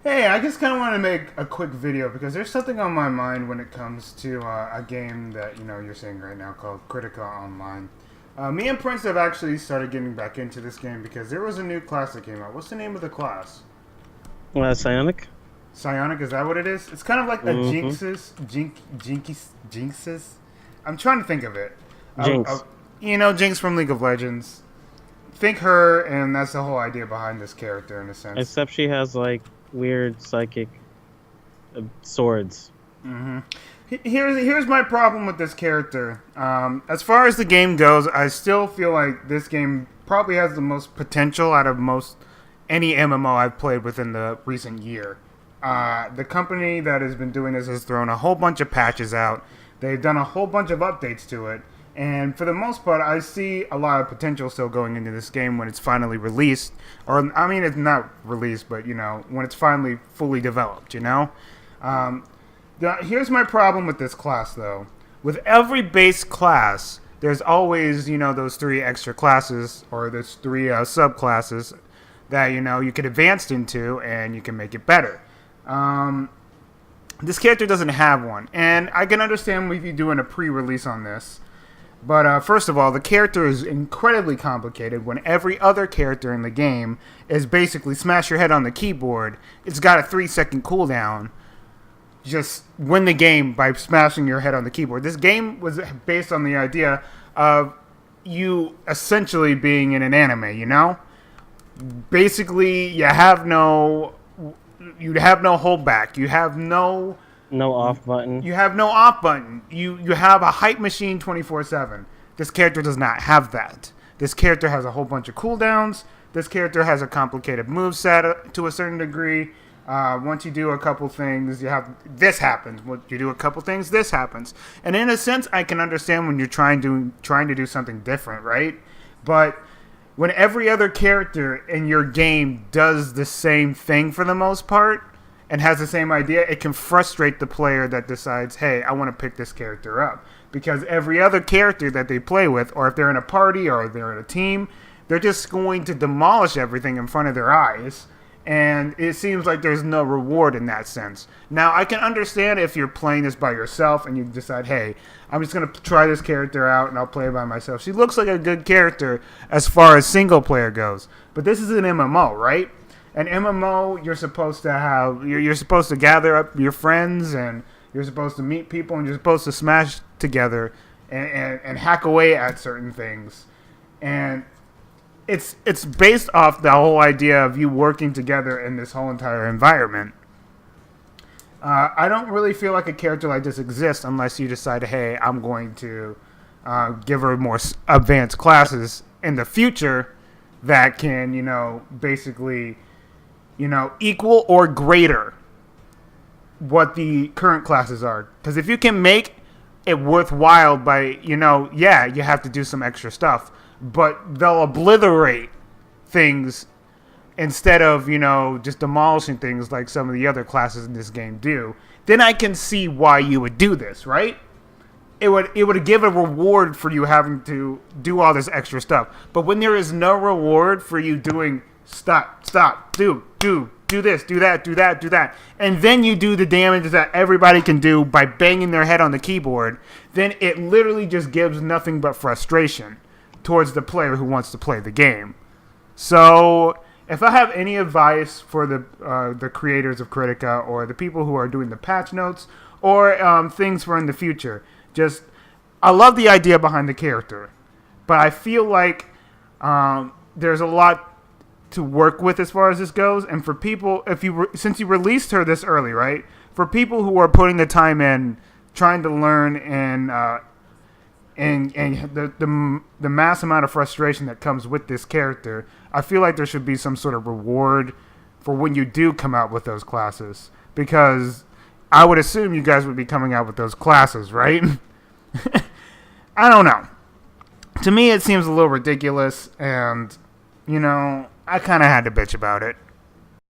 Hey, I just kind of want to make a quick video because there's something on my mind when it comes to a game that you're seeing right now called Kritika Online. Me and Prince have actually started getting back into this game because there was a new class that came out. What's the name of the class? Psionic? Psionic, is that what it is? It's kind of like a Mm-hmm. Jinxes. I'm trying to think of it. Jinx. Jinx from League of Legends. Think her, and that's the whole idea behind this character in a sense. Except she has like weird psychic swords. hmm Here's my problem with this character. As far as the game goes, I still feel like this game probably has the most potential out of most any MMO I've played within the recent year. The company that has been doing this has thrown a whole bunch of patches out. They've done a whole bunch of updates to it, and for the most part, I see a lot of potential still going into this game when it's finally released. Or I mean, it's not released, but when it's finally fully developed. Um, Here's my problem with this class, though. With every base class, there's always, those three extra classes or those three subclasses that, you can advance into and you can make it better. Um, this character doesn't have one, and I can understand if you're doing a pre-release on this. But first of all, the character is incredibly complicated when every other character in the game is basically smash your head on the keyboard. It's got a 3-second cooldown. Just win the game by smashing your head on the keyboard. This game was based on the idea of you essentially being in an anime, Basically, you have no holdback. No off button. You have no off button. You have a hype machine 24/7. This character does not have that. This character has a whole bunch of cooldowns. This character has a complicated moveset to a certain degree. Once you do a couple things, this happens. Once you do a couple things, this happens. And in a sense, I can understand when you're trying to do something different, right? But when every other character in your game does the same thing for the most part and has the same idea, it can frustrate the player that decides, hey, I want to pick this character up. Because every other character that they play with, or if they're in a party or they're in a team, they're just going to demolish everything in front of their eyes. And it seems like there's no reward in that sense. Now, I can understand if you're playing this by yourself and you decide, hey, I'm just going to try this character out and I'll play it by myself. She looks like a good character as far as single player goes. But this is an MMO, right? An MMO, you're supposed to gather up your friends and you're supposed to meet people and you're supposed to smash together and hack away at certain things. And it's based off the whole idea of you working together in this whole entire environment. I don't really feel like a character like this exists unless you decide, hey, I'm going to give her more advanced classes in the future that can, basically, equal or greater what the current classes are. Because if you can make it worthwhile by, you have to do some extra stuff, but they'll obliterate things instead of, just demolishing things like some of the other classes in this game do, then I can see why you would do this, right? It would give a reward for you having to do all this extra stuff. But when there is no reward for you doing stop, do this, do that, and then you do the damage that everybody can do by banging their head on the keyboard, then it literally just gives nothing but frustration towards the player who wants to play the game. So, if I have any advice for the creators of Kritika or the people who are doing the patch notes or things for in the future, I love the idea behind the character, but I feel like there's a lot to work with as far as this goes. And for people, since you released her this early, right? For people who are putting the time in, trying to learn and the mass amount of frustration that comes with this character, I feel like there should be some sort of reward for when you do come out with those classes. Because I would assume you guys would be coming out with those classes, right? I don't know. To me, it seems a little ridiculous, and, I kind of had to bitch about it.